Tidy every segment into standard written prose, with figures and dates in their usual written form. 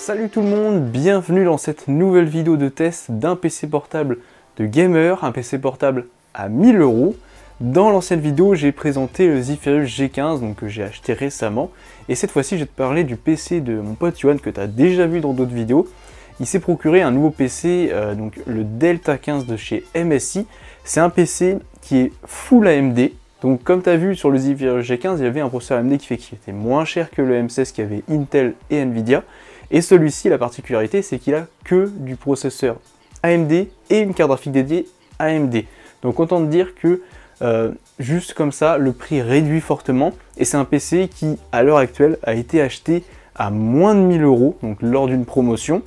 Salut tout le monde, bienvenue dans cette nouvelle vidéo de test d'un PC portable de gamer, un PC portable à 1000 €. Dans l'ancienne vidéo, j'ai présenté le Zephyrus G15 donc, que j'ai acheté récemment. Et cette fois-ci, je vais te parler du PC de mon pote Yohan que tu as déjà vu dans d'autres vidéos. Il s'est procuré un nouveau PC, donc le Delta 15 de chez MSI. C'est un PC qui est full AMD. Donc comme tu as vu sur le Zephyrus G15, il y avait un processeur AMD qui était moins cher que le M16 qui avait Intel et Nvidia. Et celui-ci, la particularité, c'est qu'il a que du processeur AMD et une carte graphique dédiée AMD. Donc autant te dire que juste comme ça, le prix réduit fortement. Et c'est un PC qui, à l'heure actuelle, a été acheté à moins de 1000 €, donc lors d'une promotion.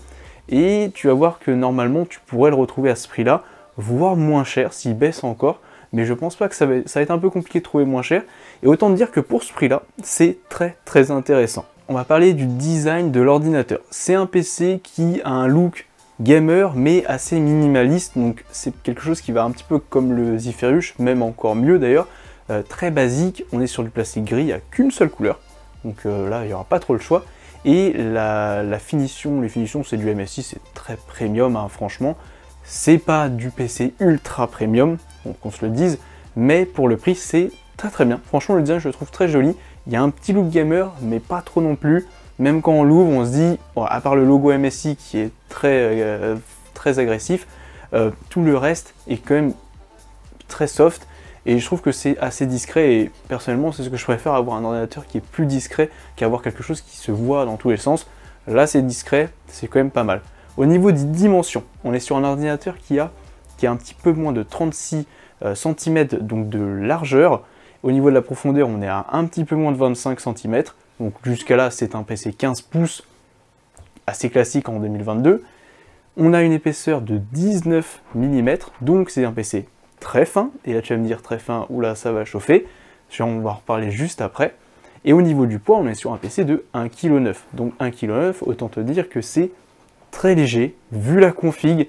Et tu vas voir que normalement, tu pourrais le retrouver à ce prix-là, voire moins cher, s'il baisse encore. Mais je pense pas que ça va être un peu compliqué de trouver moins cher. Et autant te dire que pour ce prix-là, c'est très intéressant. On va parler du design de l'ordinateur. C'est un PC qui a un look gamer, mais assez minimaliste. Donc c'est quelque chose qui va un petit peu comme le Zephyrus, même encore mieux d'ailleurs. Très basique, on est sur du plastique gris, il n'y a qu'une seule couleur. Donc là, il n'y aura pas trop le choix. Et la finition, les finitions, c'est du MSI, c'est très premium, hein, franchement. C'est pas du PC ultra premium, donc qu'on se le dise, mais pour le prix, c'est très bien. Franchement, le design, je le trouve très joli. Il y a un petit look gamer, mais pas trop non plus. Même quand on l'ouvre, on se dit, bon, à part le logo MSI qui est très agressif, tout le reste est quand même très soft. Et je trouve que c'est assez discret et personnellement, c'est ce que je préfère, avoir un ordinateur qui est plus discret qu'avoir quelque chose qui se voit dans tous les sens. Là, c'est discret, c'est quand même pas mal. Au niveau des dimensions, on est sur un ordinateur qui a un petit peu moins de 36 cm donc de largeur. Au niveau de la profondeur, on est à un petit peu moins de 25 cm. Donc jusqu'à là, c'est un PC 15 pouces, assez classique en 2022. On a une épaisseur de 19 mm, donc c'est un PC très fin. Et là, tu vas me dire très fin, oula, ça va chauffer. On va en reparler juste après. Et au niveau du poids, on est sur un PC de 1,9 kg. Donc 1,9 kg, autant te dire que c'est très léger. Vu la config,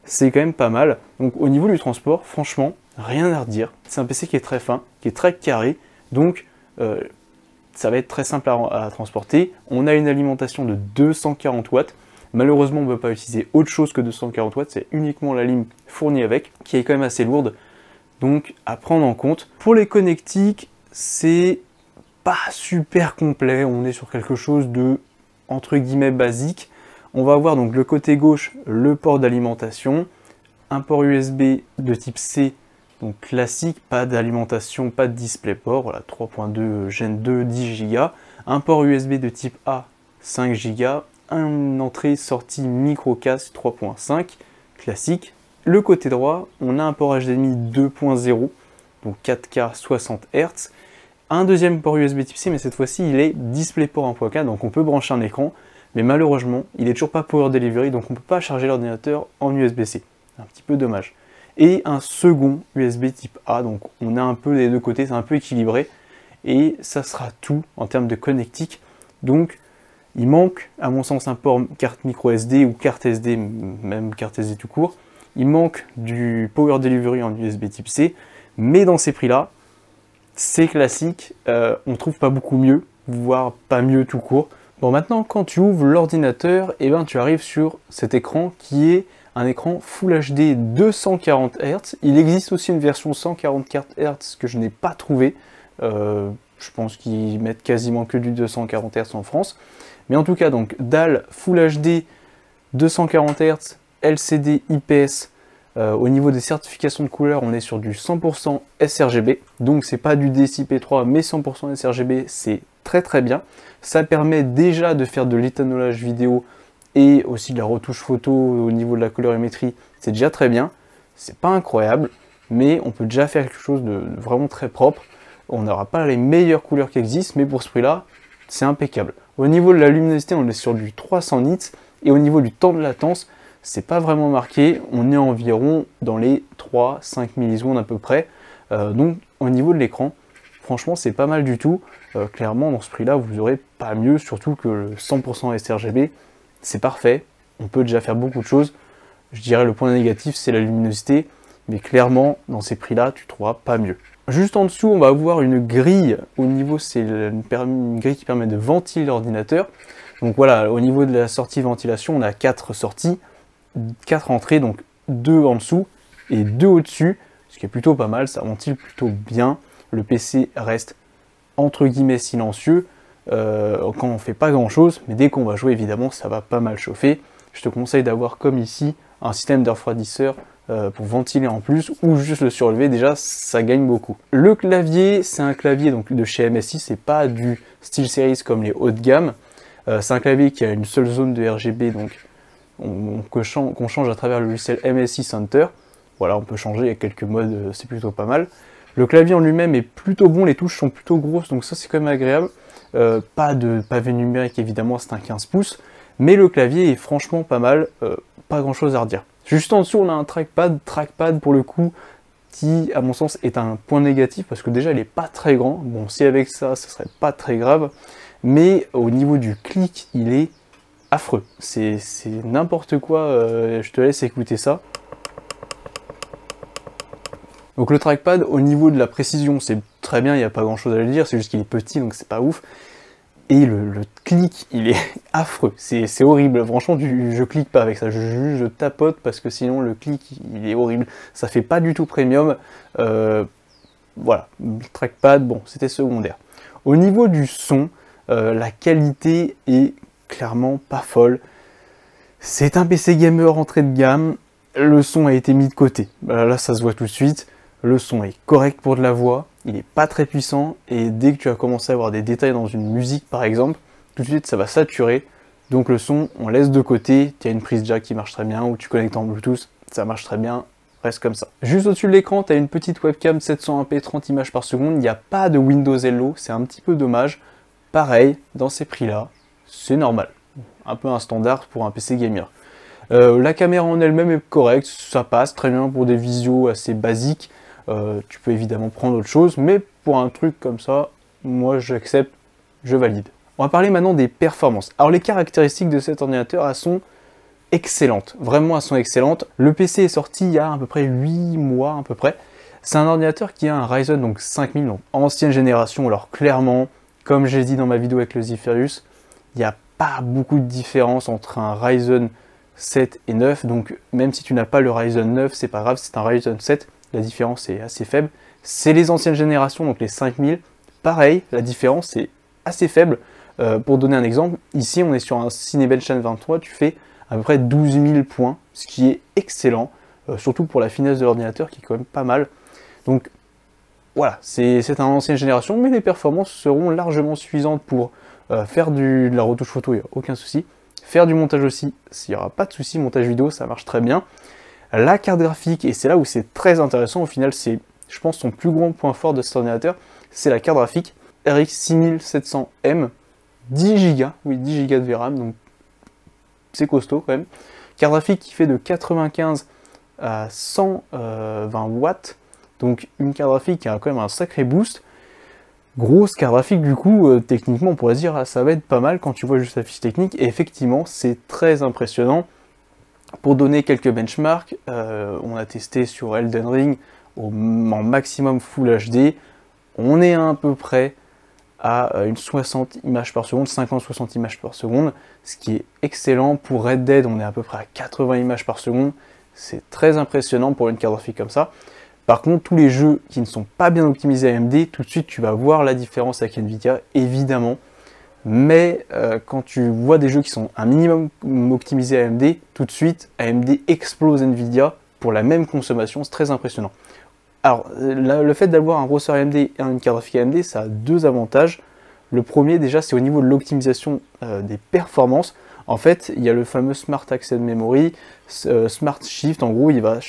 c'est quand même pas mal. Donc au niveau du transport, franchement, rien à redire. C'est un PC qui est très fin, qui est très carré, donc ça va être très simple à transporter. On a une alimentation de 240 watts. Malheureusement, on ne peut pas utiliser autre chose que 240 watts, c'est uniquement la ligne fournie avec, qui est quand même assez lourde, donc à prendre en compte. Pour les connectiques, c'est pas super complet, on est sur quelque chose de, entre guillemets, basique. On va avoir donc le côté gauche, le port d'alimentation, un port USB de type C, donc classique, pas d'alimentation, pas de DisplayPort, voilà, 3.2 Gen 2, 10 Go, un port USB de type A, 5 Go, une entrée-sortie micro-casque 3.5, classique. Le côté droit, on a un port HDMI 2.0, donc 4K 60 Hz, un deuxième port USB type C, mais cette fois-ci il est DisplayPort 1.4, donc on peut brancher un écran, mais malheureusement, il n'est toujours pas Power Delivery, donc on ne peut pas charger l'ordinateur en USB-C. Un petit peu dommage. Et un second USB type A, donc on a un peu des deux côtés, c'est un peu équilibré. Et ça sera tout en termes de connectique. Donc il manque, à mon sens, un port carte micro SD ou carte SD, même carte SD tout court. Il manque du Power Delivery en USB type C, mais dans ces prix-là, c'est classique, on ne trouve pas beaucoup mieux, voire pas mieux tout court. Bon, maintenant, quand tu ouvres l'ordinateur, eh ben, tu arrives sur cet écran qui est un écran Full HD 240 Hz. Il existe aussi une version 144 Hz que je n'ai pas trouvé. Je pense qu'ils mettent quasiment que du 240 Hz en France. Mais en tout cas, donc dalle Full HD 240 Hz, LCD IPS. Au niveau des certifications de couleur, on est sur du 100% sRGB. Donc c'est pas du DCI-P3 mais 100% sRGB, c'est très bien. Ça permet déjà de faire de l'étalonnage vidéo et aussi de la retouche photo au niveau de la colorimétrie. C'est déjà très bien. C'est pas incroyable, mais on peut déjà faire quelque chose de vraiment très propre. On n'aura pas les meilleures couleurs qui existent, mais pour ce prix-là, c'est impeccable. Au niveau de la luminosité, on est sur du 300 nits et au niveau du temps de latence, c'est pas vraiment marqué. On est environ dans les 3-5 millisecondes à peu près. Donc au niveau de l'écran, franchement, c'est pas mal du tout. Clairement, dans ce prix-là, vous n'aurez pas mieux, surtout que le 100% sRGB, c'est parfait. On peut déjà faire beaucoup de choses. Je dirais le point négatif, c'est la luminosité, mais clairement, dans ces prix-là, tu ne trouveras pas mieux. Juste en dessous, on va avoir une grille. Au niveau, c'est une grille qui permet de ventiler l'ordinateur. Donc voilà, au niveau de la sortie ventilation, on a 4 sorties, 4 entrées, donc 2 en dessous et 2 au-dessus, ce qui est plutôt pas mal, ça ventile plutôt bien. Le PC reste entre guillemets silencieux quand on fait pas grand chose, mais dès qu'on va jouer évidemment ça va pas mal chauffer. Je te conseille d'avoir comme ici un système de refroidisseur pour ventiler en plus, ou juste le surlever, déjà ça gagne beaucoup. Le clavier, c'est un clavier donc de chez MSI, c'est pas du SteelSeries comme les hauts de gamme. C'est un clavier qui a une seule zone de RGB, donc qu'on change à travers le logiciel MSI Center. Voilà, on peut changer, il y a quelques modes, c'est plutôt pas mal. Le clavier en lui-même est plutôt bon, les touches sont plutôt grosses, donc ça c'est quand même agréable. Pas de pavé numérique évidemment, c'est un 15 pouces, mais le clavier est franchement pas mal, pas grand chose à redire. Juste en dessous on a un trackpad pour le coup, qui à mon sens est un point négatif, parce que déjà il est pas très grand, bon si avec ça, ça serait pas très grave, mais au niveau du clic, il est affreux, c'est n'importe quoi, je te laisse écouter ça. Donc le trackpad, au niveau de la précision, c'est très bien, il n'y a pas grand chose à le dire, c'est juste qu'il est petit, donc c'est pas ouf. Et le clic, il est affreux, c'est horrible, franchement je clique pas avec ça, je tapote parce que sinon le clic, il est horrible. Ça fait pas du tout premium, voilà, le trackpad, bon, c'était secondaire. Au niveau du son, la qualité est clairement pas folle. C'est un PC gamer entrée de gamme, le son a été mis de côté, là ça se voit tout de suite. Le son est correct pour de la voix, il n'est pas très puissant, et dès que tu vas commencer à avoir des détails dans une musique par exemple, tout de suite ça va saturer, donc le son on laisse de côté, tu as une prise jack qui marche très bien, ou tu connectes en Bluetooth, ça marche très bien, reste comme ça. Juste au-dessus de l'écran, tu as une petite webcam 720p 30 images par seconde, il n'y a pas de Windows Hello, c'est un petit peu dommage. Pareil, dans ces prix-là, c'est normal, un peu un standard pour un PC gamer. La caméra en elle-même est correcte, ça passe très bien pour des visios assez basiques. Tu peux évidemment prendre autre chose, mais pour un truc comme ça, moi j'accepte, je valide. On va parler maintenant des performances. Alors les caractéristiques de cet ordinateur, elles sont excellentes, vraiment elles sont excellentes. Le PC est sorti il y a à peu près 8 mois à peu près. C'est un ordinateur qui a un Ryzen donc 5000, donc ancienne génération. Alors clairement, comme j'ai dit dans ma vidéo avec le Zephyrus, il n'y a pas beaucoup de différence entre un Ryzen 7 et 9, donc même si tu n'as pas le Ryzen 9, c'est pas grave, c'est un Ryzen 7. La différence est assez faible. C'est les anciennes générations, donc les 5000. Pareil, la différence est assez faible. Pour donner un exemple, ici on est sur un Cinebench N23, tu fais à peu près 12 000 points, ce qui est excellent, surtout pour la finesse de l'ordinateur qui est quand même pas mal. Donc voilà, c'est une ancienne génération, mais les performances seront largement suffisantes pour faire de la retouche photo, il n'y a aucun souci. Faire du montage aussi, s'il n'y aura pas de souci, montage vidéo, ça marche très bien. La carte graphique, et c'est là où c'est très intéressant, au final c'est, je pense, son plus grand point fort de cet ordinateur, c'est la carte graphique RX 6700M, 10 Go, oui 10 Go de VRAM, donc c'est costaud quand même. Carte graphique qui fait de 95 à 120 watts, donc une carte graphique qui a quand même un sacré boost. Grosse carte graphique du coup, techniquement on pourrait se dire ah, ça va être pas mal quand tu vois juste la fiche technique, et effectivement c'est très impressionnant. Pour donner quelques benchmarks, on a testé sur Elden Ring en maximum Full HD, on est à peu près à une 60 images par seconde, 50-60 images par seconde, ce qui est excellent. Pour Red Dead, on est à peu près à 80 images par seconde, c'est très impressionnant pour une carte graphique comme ça. Par contre, tous les jeux qui ne sont pas bien optimisés AMD, tout de suite tu vas voir la différence avec Nvidia, évidemment. Mais quand tu vois des jeux qui sont un minimum optimisés AMD, tout de suite AMD explose Nvidia pour la même consommation, c'est très impressionnant. Alors le fait d'avoir un processeur AMD et une carte graphique AMD, ça a deux avantages. Le premier déjà, c'est au niveau de l'optimisation des performances. En fait, il y a le fameux Smart Access Memory, Smart Shift, en gros il va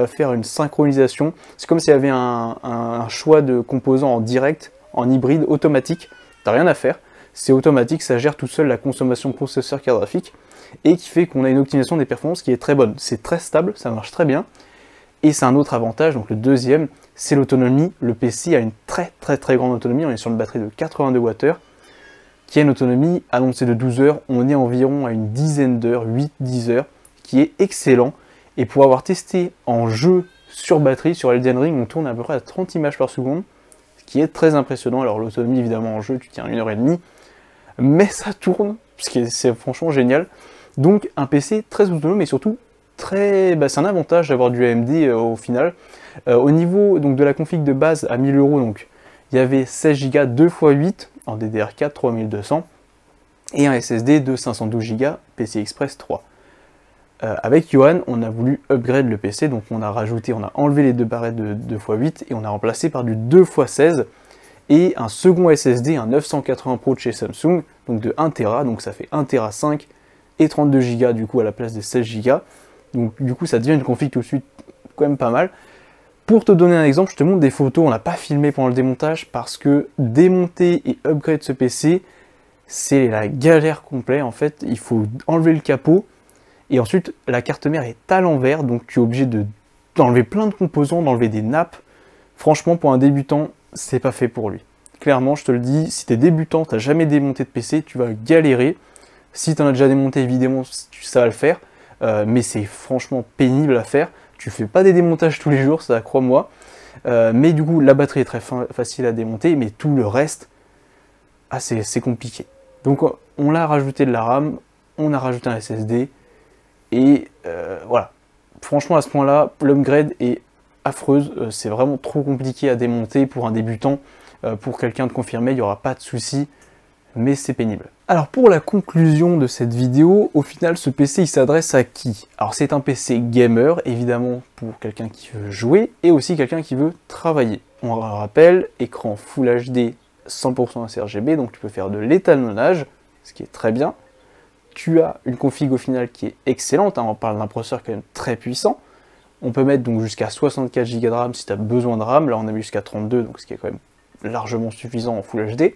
faire une synchronisation. C'est comme s'il y avait un choix de composants en direct, en hybride, automatique, t'as rien à faire. C'est automatique, ça gère tout seul la consommation de processeur carte graphique et qui fait qu'on a une optimisation des performances qui est très bonne. C'est très stable, ça marche très bien. Et c'est un autre avantage, donc le deuxième, c'est l'autonomie. Le PC a une très grande autonomie, on est sur une batterie de 82 Wh, qui a une autonomie annoncée de 12 heures, on est environ à une dizaine d'heures, 8-10 heures, qui est excellent. Et pour avoir testé en jeu sur batterie, sur Elden Ring, on tourne à peu près à 30 images par seconde, ce qui est très impressionnant. Alors l'autonomie évidemment en jeu, tu tiens 1 heure et demie, mais ça tourne c'est franchement génial. Donc un PC très autonome et surtout c'est un avantage d'avoir du AMD au final. Au niveau donc, de la config de base à 1000 €, donc il y avait 16 Go 2x8 en DDR4 3200 et un SSD de 512 Go PCI Express 3. Avec Johan, on a voulu upgrade le PC, donc on a enlevé les deux barrettes de 2x8 et on a remplacé par du 2x16 et un second SSD, un 980 Pro de chez Samsung, donc de 1 Tera, donc ça fait 1 Tera 5 et 32 Go du coup à la place de 16 Go. Donc du coup ça devient une config tout de suite quand même pas mal. Pour te donner un exemple, je te montre des photos, on n'a pas filmé pendant le démontage parce que démonter et upgrade ce PC, c'est la galère complète en fait. Il faut enlever le capot et ensuite la carte mère est à l'envers, donc tu es obligé d'enlever plein de composants, d'enlever des nappes. Franchement pour un débutant, c'est pas fait pour lui. Clairement je te le dis, si tu es débutant, tu n'as jamais démonté de PC, tu vas galérer. Si tu en as déjà démonté évidemment, ça va le faire. Mais c'est franchement pénible à faire. Tu fais pas des démontages tous les jours, ça crois-moi. Mais du coup, la batterie est très facile à démonter, mais tout le reste, c'est compliqué. Donc on l'a rajouté de la RAM, on a rajouté un SSD, et voilà. Franchement, à ce point-là, l'upgrade est affreuse. C'est vraiment trop compliqué à démonter pour un débutant. Pour quelqu'un de confirmé, il n'y aura pas de souci, mais c'est pénible. Alors pour la conclusion de cette vidéo, au final ce PC il s'adresse à qui? Alors c'est un PC gamer, évidemment pour quelqu'un qui veut jouer, et aussi quelqu'un qui veut travailler. On rappelle, écran Full HD 100% sRGB, donc tu peux faire de l'étalonnage, ce qui est très bien. Tu as une config au final qui est excellente, hein, on parle d'un processeur quand même très puissant. On peut mettre donc jusqu'à 64 Go de RAM si tu as besoin de RAM, là on a mis jusqu'à 32, donc ce qui est quand même largement suffisant en Full HD.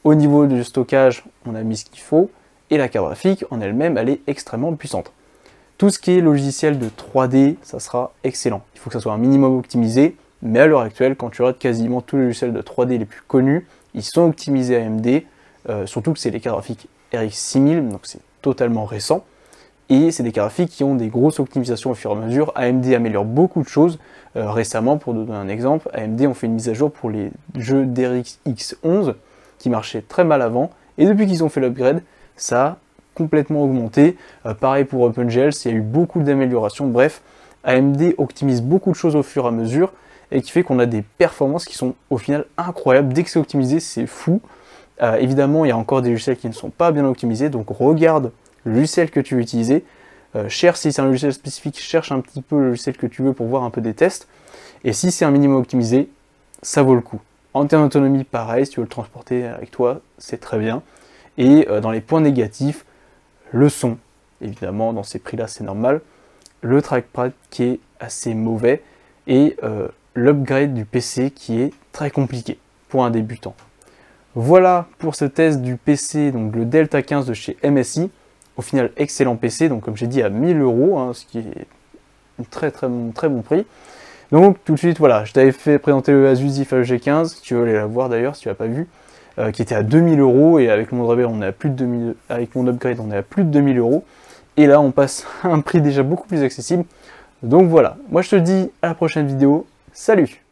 Au niveau du stockage, on a mis ce qu'il faut, et la carte graphique en elle-même, elle est extrêmement puissante. Tout ce qui est logiciel de 3D, ça sera excellent. Il faut que ça soit un minimum optimisé, mais à l'heure actuelle, quand tu regardes quasiment tous les logiciels de 3D les plus connus, ils sont optimisés AMD, surtout que c'est les cartes graphiques RX 6000, donc c'est totalement récent, et c'est des cartes graphiques qui ont des grosses optimisations au fur et à mesure. AMD améliore beaucoup de choses. Récemment, pour te donner un exemple, AMD ont fait une mise à jour pour les jeux DirectX 11, qui marchait très mal avant, et depuis qu'ils ont fait l'upgrade, ça a complètement augmenté. Pareil pour OpenGL, il y a eu beaucoup d'améliorations. Bref, AMD optimise beaucoup de choses au fur et à mesure, et qui fait qu'on a des performances qui sont au final incroyables. Dès que c'est optimisé, c'est fou. Évidemment, il y a encore des logiciels qui ne sont pas bien optimisés, donc regarde le logiciel que tu veux utiliser. Cherche si c'est un logiciel spécifique, cherche un petit peu le logiciel que tu veux pour voir un peu des tests. Et si c'est un minimum optimisé, ça vaut le coup. En termes d'autonomie, pareil, si tu veux le transporter avec toi, c'est très bien. Et dans les points négatifs, le son, évidemment, dans ces prix-là, c'est normal. Le trackpad qui est assez mauvais. Et l'upgrade du PC qui est très compliqué pour un débutant. Voilà pour ce test du PC, donc le Delta 15 de chez MSI. Au final, excellent PC, donc comme j'ai dit, à 1000 €, hein, ce qui est un très bon prix. Donc tout de suite, voilà, je t'avais fait présenter le Asus ZeFire G15, si tu veux aller la voir d'ailleurs, si tu l'as pas vu, qui était à 2000 €, et avec mon upgrade, on est à plus de 2000, avec mon upgrade, on est à plus de 2000 €. Et là, on passe à un prix déjà beaucoup plus accessible. Donc voilà, moi je te dis à la prochaine vidéo, salut!